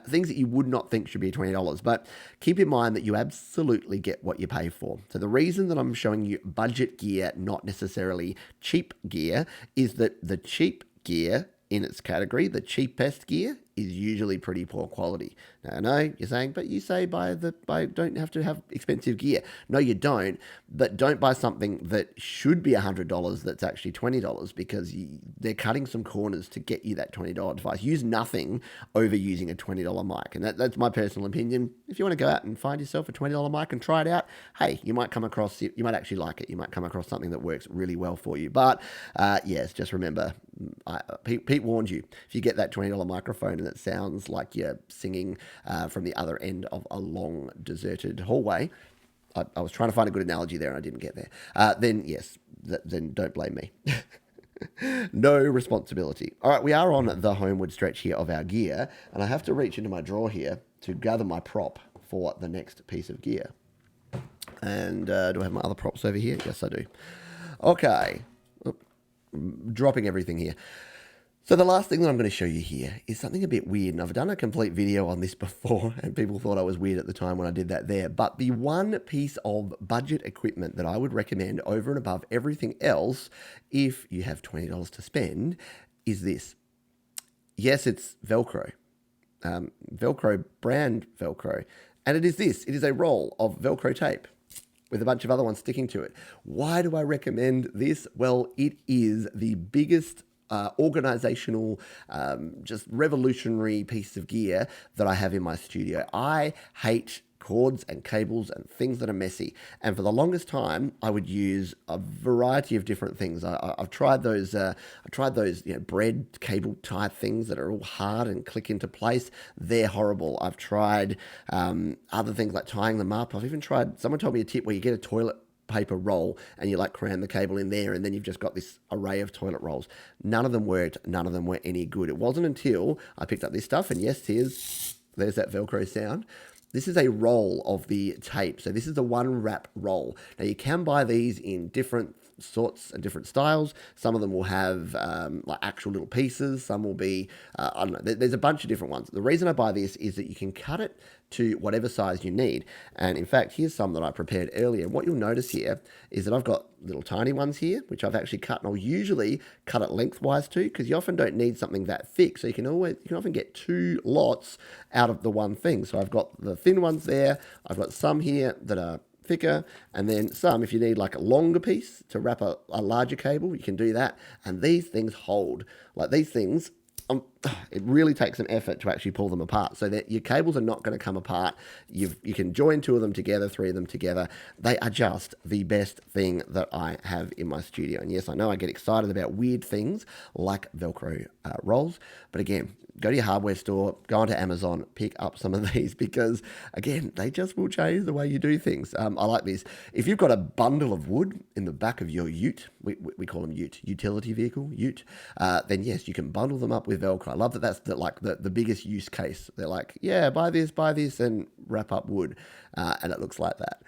things that you would not think should be $20. But keep in mind that you absolutely get what you pay for. So the reason that I'm showing you budget gear, not necessarily cheap gear, is that the cheap gear in its category, the cheapest gear, is usually pretty poor quality. Now, I know you're saying, but you say don't have to have expensive gear. No, you don't. But don't buy something that should be $100 that's actually $20, because they're cutting some corners to get you that $20 device. Use nothing over using a $20 mic, and that's my personal opinion. If you want to go out and find yourself a $20 mic and try it out, hey, you might come across it. You might actually like it. You might come across something that works really well for you. But yes, just remember, Pete warned you. If you get that $20 microphone and it sounds like you're singing from the other end of a long deserted hallway, I was trying to find a good analogy there and I didn't get there, then yes, then don't blame me. No responsibility. All right, we are on the homeward stretch here of our gear, and I have to reach into my drawer here to gather my prop for the next piece of gear. And do I have my other props over here? Yes, I do. Okay. Dropping everything here. So the last thing that I'm going to show you here is something a bit weird, and I've done a complete video on this before, and people thought I was weird at the time when I did that there, but the one piece of budget equipment that I would recommend over and above everything else, if you have $20 to spend, is this. Yes, it's Velcro. Velcro, brand Velcro. And it is this. It is a roll of Velcro tape with a bunch of other ones sticking to it. Why do I recommend this? Well, it is the biggest organizational, just revolutionary piece of gear that I have in my studio. I hate cords and cables and things that are messy. And for the longest time, I would use a variety of different things. I've tried those. Bread cable type things that are all hard and click into place. They're horrible. I've tried other things like tying them up. I've even tried. Someone told me a tip where you get a toilet paper roll and you like cram the cable in there, and then you've just got this array of toilet rolls. None of them worked. None of them were any good. It wasn't until I picked up this stuff, and yes, there's that Velcro sound. This is a roll of the tape. So this is a one wrap roll. Now you can buy these in different sorts and different styles. Some of them will have like actual little pieces. Some will be, I don't know, there's a bunch of different ones. The reason I buy this is that you can cut it to whatever size you need. And in fact, here's some that I prepared earlier. And what you'll notice here is that I've got little tiny ones here, which I've actually cut, and I'll usually cut it lengthwise too, because you often don't need something that thick. So you can often get 2 lots out of the one thing. So I've got the thin ones there. I've got some here that are thicker, and then some, if you need like a longer piece to wrap a larger cable, you can do that. And these things hold. Like these things, it really takes an effort to actually pull them apart, so that your cables are not going to come apart. You can join 2 of them together, 3 of them together. They are just the best thing that I have in my studio. And yes, I know I get excited about weird things like Velcro rolls, but again, go to your hardware store, go onto Amazon, pick up some of these, because again, they just will change the way you do things. I like this. If you've got a bundle of wood in the back of your ute, we call them ute, utility vehicle, ute, then yes, you can bundle them up with Velcro. I love that that's the biggest use case. They're like, yeah, buy this, and wrap up wood. And it looks like that.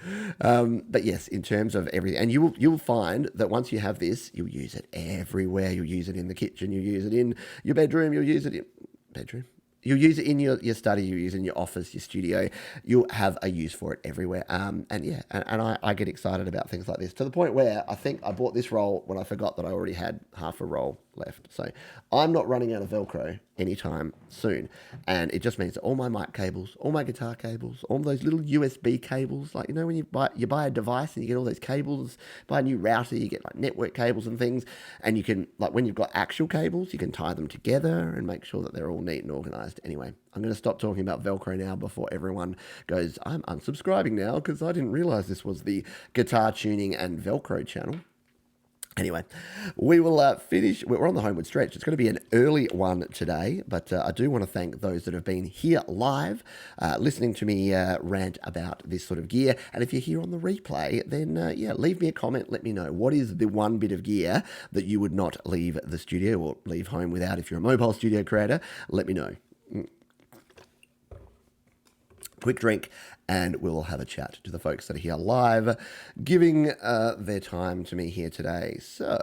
But yes, in terms of everything, and you'll find that once you have this, you'll use it everywhere. You'll use it in the kitchen, you'll use it in your bedroom, you'll use it in bedroom. You'll use it in your study, you'll use it in your office, your studio. You'll have a use for it everywhere. And I get excited about things like this, to the point where I think I bought this roll when I forgot that I already had half a roll left. So I'm not running out of Velcro anytime soon. And it just means that all my mic cables, all my guitar cables, all those little USB cables, like, you know, when you buy a device and you get all those cables, buy a new router, you get like network cables and things, and you can, like, when you've got actual cables, you can tie them together and make sure that they're all neat and organized. Anyway, I'm going to stop talking about Velcro now before everyone goes, I'm unsubscribing now because I didn't realize this was the guitar tuning and Velcro channel. Anyway, we will finish. We're on the homeward stretch. It's going to be an early one today, but I do want to thank those that have been here live, listening to me rant about this sort of gear. And if you're here on the replay, then leave me a comment. Let me know, what is the one bit of gear that you would not leave the studio or leave home without if you're a mobile studio creator. Let me know. Quick drink, and we'll have a chat to the folks that are here live, giving their time to me here today. So,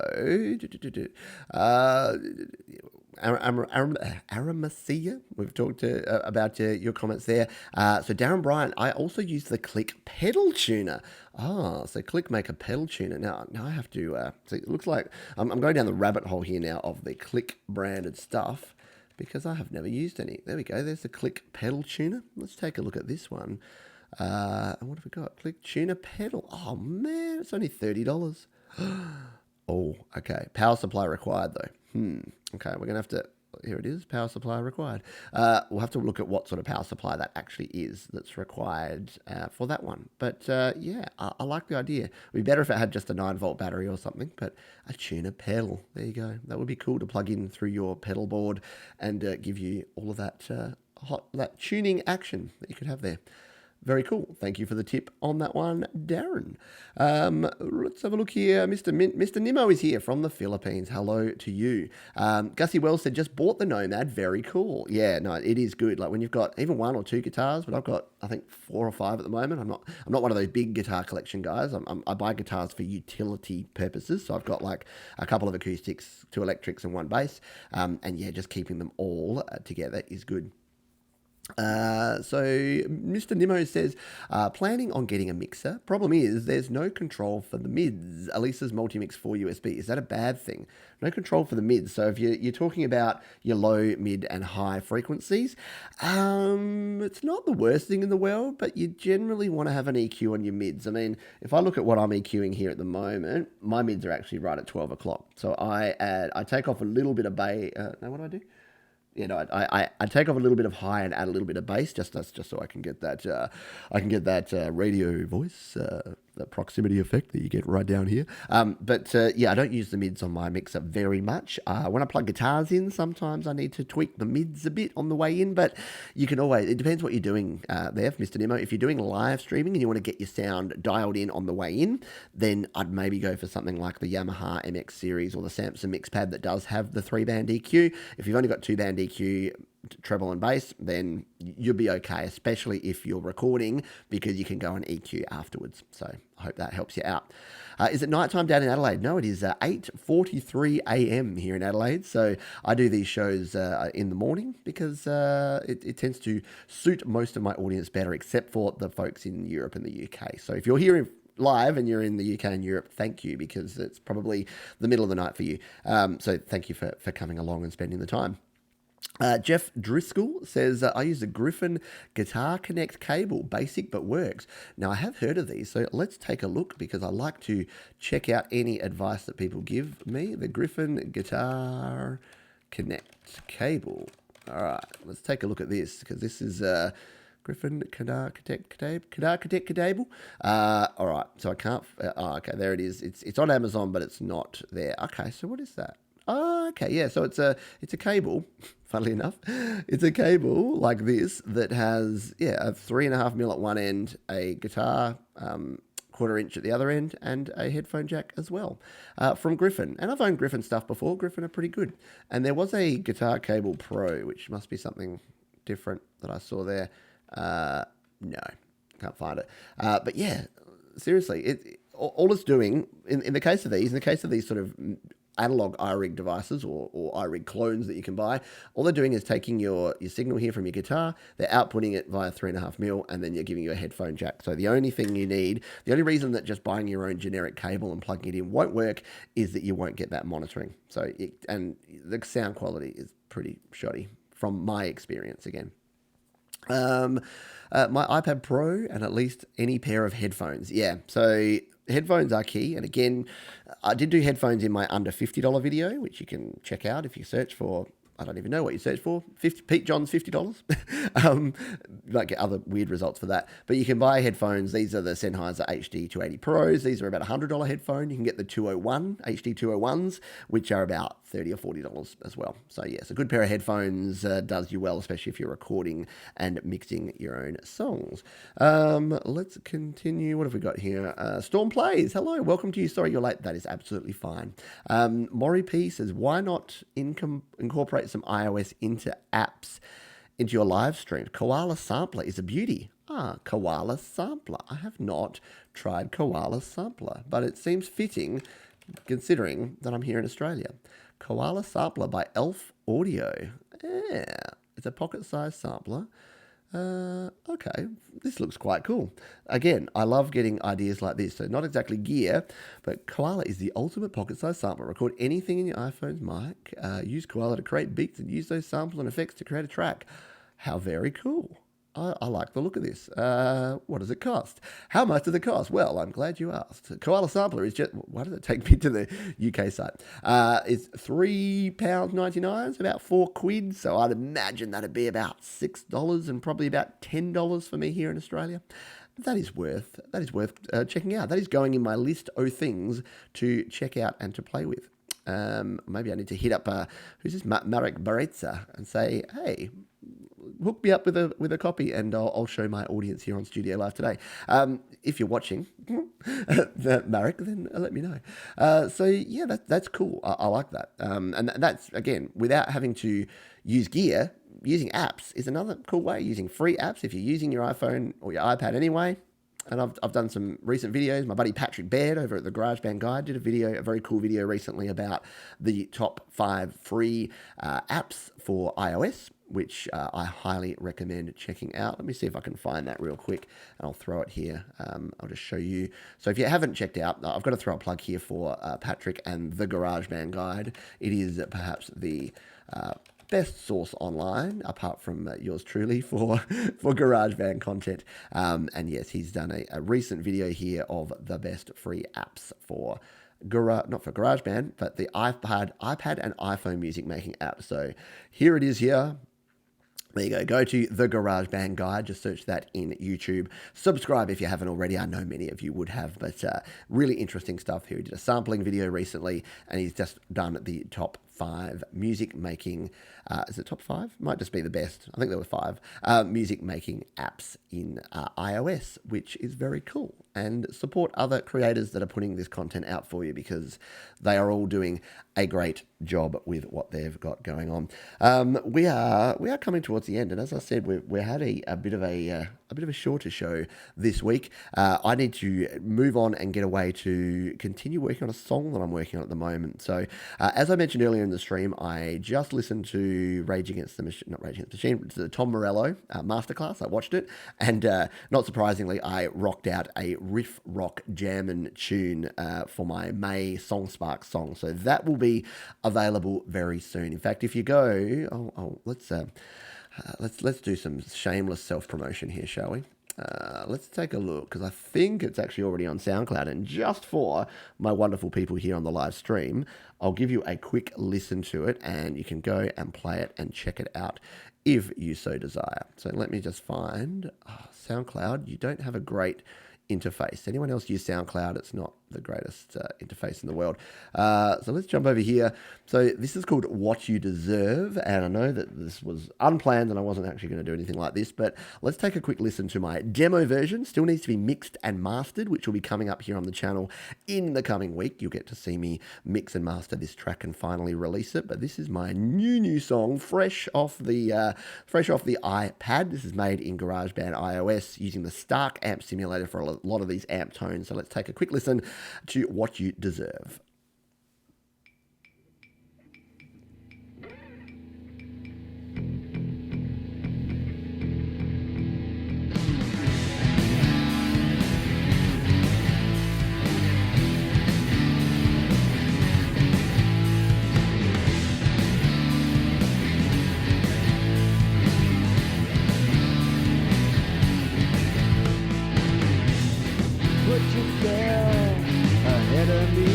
Aramacia, we've talked about your comments there. So Darren Bryant, I also use the KLIQ pedal tuner. So KLIQ make a pedal tuner. Now I have to, so it looks like I'm going down the rabbit hole here now of the KLIQ branded stuff, because I have never used any. There we go. There's the KLIQ pedal tuner. Let's take a look at this one. And what have we got? KLIQ tuner pedal. Oh man, it's only $30. Oh, okay. Power supply required though. Okay, we're gonna have to. Here it is. Power supply required. We'll have to look at what sort of power supply that actually is that's required for that one. But yeah, I like the idea. It'd be better if it had just a 9-volt battery or something. But a tuner pedal. There you go. That would be cool to plug in through your pedal board and give you all of that that tuning action that you could have there. Very cool. Thank you for the tip on that one, Darren. Let's have a look here. Mr. Nemo is here from the Philippines. Hello to you. Gussie Wells said, just bought the Nomad. Very cool. Yeah, no, it is good. Like when you've got even 1 or 2 guitars, but I've got, I think, 4 or 5 at the moment. I'm not one of those big guitar collection guys. I buy guitars for utility purposes. So I've got like a couple of acoustics, 2 electrics and 1 bass. And yeah, just keeping them all together is good. So Mr. Nemo says, planning on getting a mixer. Problem is there's no control for the mids. Elisa's Multimix 4 USB. Is that a bad thing? No control for the mids. So if you're talking about your low, mid, and high frequencies, it's not the worst thing in the world, but you generally want to have an EQ on your mids. I mean, if I look at what I'm EQing here at the moment, my mids are actually right at 12 o'clock. So I take off a little bit of bass. No, what do I do? You know, I take off a little bit of high and add a little bit of bass, just so I can get that radio voice, the proximity effect that you get right down here. But yeah, I don't use the mids on my mixer very much. When I plug guitars in, sometimes I need to tweak the mids a bit on the way in, but you can always, it depends what you're doing there, Mr. Nemo. If you're doing live streaming and you want to get your sound dialed in on the way in, then I'd maybe go for something like the Yamaha MX series or the Samson mix pad that does have the 3-band EQ. If you've only got 2-band EQ, treble and bass, then you'll be okay, especially if you're recording, because you can go and EQ afterwards. So I hope that helps you out. Is it nighttime down in Adelaide? No, it is 8:43 a.m. here in Adelaide. So I do these shows in the morning because it tends to suit most of my audience better, except for the folks in Europe and the UK. So if you're here live and you're in the UK and Europe, thank you, because it's probably the middle of the night for you. So thank you for coming along and spending the time. Jeff Driscoll says, I use a Griffin Guitar Connect cable, basic but works. Now, I have heard of these, so let's take a look, because I like to check out any advice that people give me. The Griffin Guitar Connect cable. All right, let's take a look at this, because this is Griffin Guitar Connect cable. All right, so I can't. Okay, there it is. It's on Amazon, but it's not there. Okay, so what is that? Oh, okay, yeah. So it's a cable. Funnily enough, it's a cable like this that has a 3.5mm at one end, a guitar 1/4 inch at the other end, and a headphone jack as well, from Griffin. And I've owned Griffin stuff before. Griffin are pretty good. And there was a Guitar Cable Pro, which must be something different that I saw there. No, can't find it. But yeah, seriously, all it's doing in the case of these sort of analog iRig devices or iRig clones that you can buy, all they're doing is taking your signal here from your guitar, they're outputting it via 3.5mm, and then you're giving you a headphone jack. So the only thing you need, the only reason that just buying your own generic cable and plugging it in won't work is that you won't get that monitoring. So and the sound quality is pretty shoddy from my experience again. My iPad Pro and at least any pair of headphones. Yeah, so headphones are key. And again, I did do headphones in my under $50 video, which you can check out if you search for, I don't even know what you search for, Pete John's $50. You might get other weird results for that. But you can buy headphones. These are the Sennheiser HD 280 Pros. These are about a $100 headphone. You can get the 201, HD 201s, which are about $30 or $40 as well. So yes, a good pair of headphones does you well, especially if you're recording and mixing your own songs. Let's continue. What have we got here? Storm Plays. Hello, welcome to you. Sorry you're late. That is absolutely fine. Maury P says, why not incorporate some iOS into apps into your live stream? Koala Sampler is a beauty. Koala Sampler. I have not tried Koala Sampler, but it seems fitting considering that I'm here in Australia. Koala Sampler by Elf Audio. Yeah, it's a pocket-sized sampler. Okay, this looks quite cool. Again, I love getting ideas like this. So not exactly gear, but Koala is the ultimate pocket-sized sampler. Record anything in your iPhone's mic. Use Koala to create beats and use those samples and effects to create a track. How very cool. I like the look of this. What does it cost? How much does it cost? Well, I'm glad you asked. Koala Sampler is just, why does it take me to the UK site? It's £3.99, it's about £4. So I'd imagine that'd be about $6 and probably about $10 for me here in Australia. That is worth checking out. That is going in my list of things to check out and to play with. Maybe I need to hit up, who's this, Marek Baretza, and say, hey, hook me up with a copy, and I'll show my audience here on Studio Live today. If you're watching, Marek, then let me know. So yeah, that's cool. I like that. And that's, again, without having to use gear, using apps is another cool way. Using free apps if you're using your iPhone or your iPad anyway. And I've done some recent videos. My buddy Patrick Baird over at the GarageBand Guide did a very cool video recently about the top 5 free apps for iOS, which I highly recommend checking out. Let me see if I can find that real quick, and I'll throw it here. I'll just show you. So if you haven't checked out, I've got to throw a plug here for Patrick and the GarageBand Guide. It is perhaps the best source online, apart from yours truly, for GarageBand content. And yes, he's done a recent video here of the best free apps for not for GarageBand, but the iPad and iPhone music making app. So here it is here. There you go. Go to the GarageBand Guide. Just search that in YouTube. Subscribe if you haven't already. I know many of you would have, but really interesting stuff here. He did a sampling video recently, and he's just done the top 5 music making. Is it top 5? Might just be the best. I think there were 5 music making apps in iOS, which is very cool. and support other creators that are putting this content out for you, because they are all doing a great job with what they've got going on. We are coming towards the end, and as I said, we had a bit of a shorter show this week. I need to move on and get away to continue working on a song that I'm working on at the moment. So, as I mentioned earlier in the stream, I just listened to the Tom Morello masterclass. I watched it, and not surprisingly, I rocked out a riff rock jammin' tune for my May Song Spark song. So that will be available very soon. In fact, if you go, let's do some shameless self promotion here, shall we? Let's take a look, because I think it's actually already on SoundCloud. And just for my wonderful people here on the live stream, I'll give you a quick listen to it, and you can go and play it and check it out if you so desire. So let me just find SoundCloud. You don't have a great interface. Anyone else use SoundCloud? It's not the greatest interface in the world. So let's jump over here. So this is called What You Deserve, and I know that this was unplanned and I wasn't actually going to do anything like this, but let's take a quick listen to my demo version. Still needs to be mixed and mastered, which will be coming up here on the channel in the coming week. You'll get to see me mix and master this track and finally release it. But this is my new song, fresh off the iPad. This is made in GarageBand iOS using the Stark amp simulator for a lot of these amp tones. So let's take a quick listen to What You Deserve.
Put yourself ahead of me.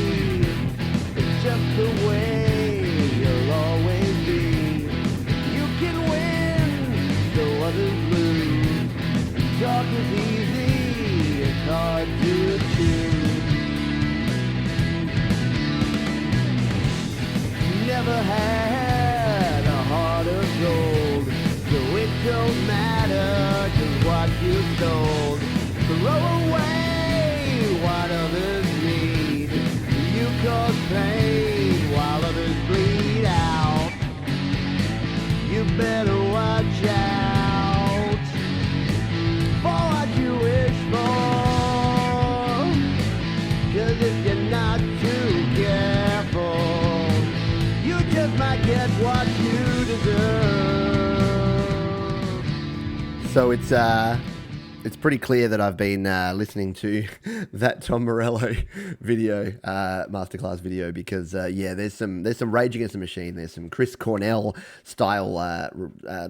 It's just the way you'll always be. You can win, so others lose. Talk is easy, it's hard to choose. Never had a heart of gold, so it don't matter just what you sold. Throw away what others need. You cause pain while others bleed out. You better watch out for what you wish for, 'cause if you're not too careful, you just might get what you deserve.
So it's pretty clear that I've been listening to that Tom Morello video, masterclass video, because there's some Rage Against the Machine, there's some Chris Cornell style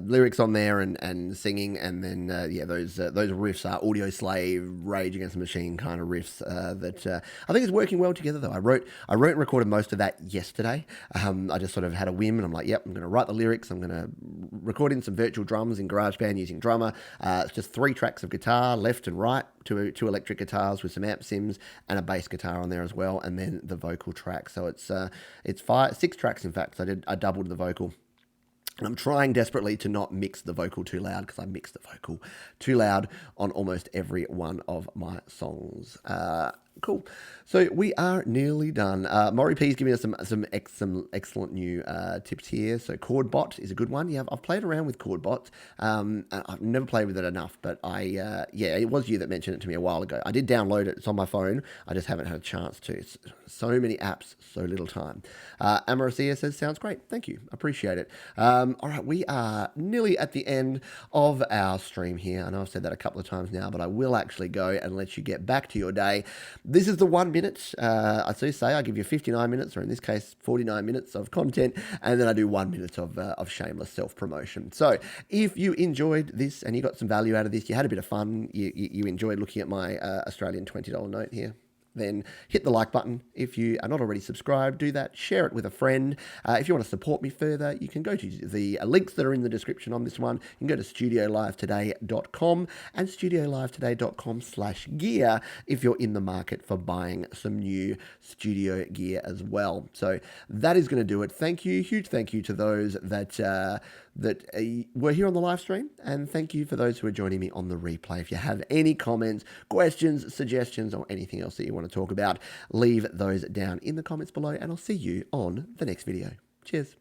lyrics on there and singing, and then those riffs are Audio Slave, Rage Against the Machine kind of riffs that I think is working well together. Though I wrote and recorded most of that yesterday. I just sort of had a whim, and I'm like, yep, I'm going to write the lyrics. I'm going to record in some virtual drums in GarageBand using Drummer. It's just 3 tracks of guitar, left and right, two electric guitars with some amp sims and a bass guitar on there as well, and then the vocal track. So it's 6 tracks in fact. I doubled the vocal. And I'm trying desperately to not mix the vocal too loud, because I mix the vocal too loud on almost every one of my songs. Cool. So we are nearly done. Maury P is giving us some excellent new tips here. So ChordBot is a good one. Yeah, I've played around with ChordBot. I've never played with it enough, but it was you that mentioned it to me a while ago. I did download it. It's on my phone. I just haven't had a chance to. It's so many apps, so little time. Amorosia says, sounds great. Thank you. Appreciate it. All right, we are nearly at the end of our stream here. I know I've said that a couple of times now, but I will actually go and let you get back to your day. This is the 1 minute. I do say I give you 59 minutes, or in this case, 49 minutes of content, and then I do 1 minute of shameless self-promotion. So if you enjoyed this and you got some value out of this, you had a bit of fun, you enjoyed looking at my Australian $20 note here, then hit the like button. If you are not already subscribed, do that. Share it with a friend. If you want to support me further, you can go to the links that are in the description on this one. You can go to studiolivetoday.com and studiolivetoday.com/gear if you're in the market for buying some new studio gear as well. So that is going to do it. Thank you. Huge thank you to those that that were here on the live stream, and thank you for those who are joining me on the replay. If you have any comments, questions, suggestions, or anything else that you want to talk about, leave those down in the comments below, and I'll see you on the next video. Cheers.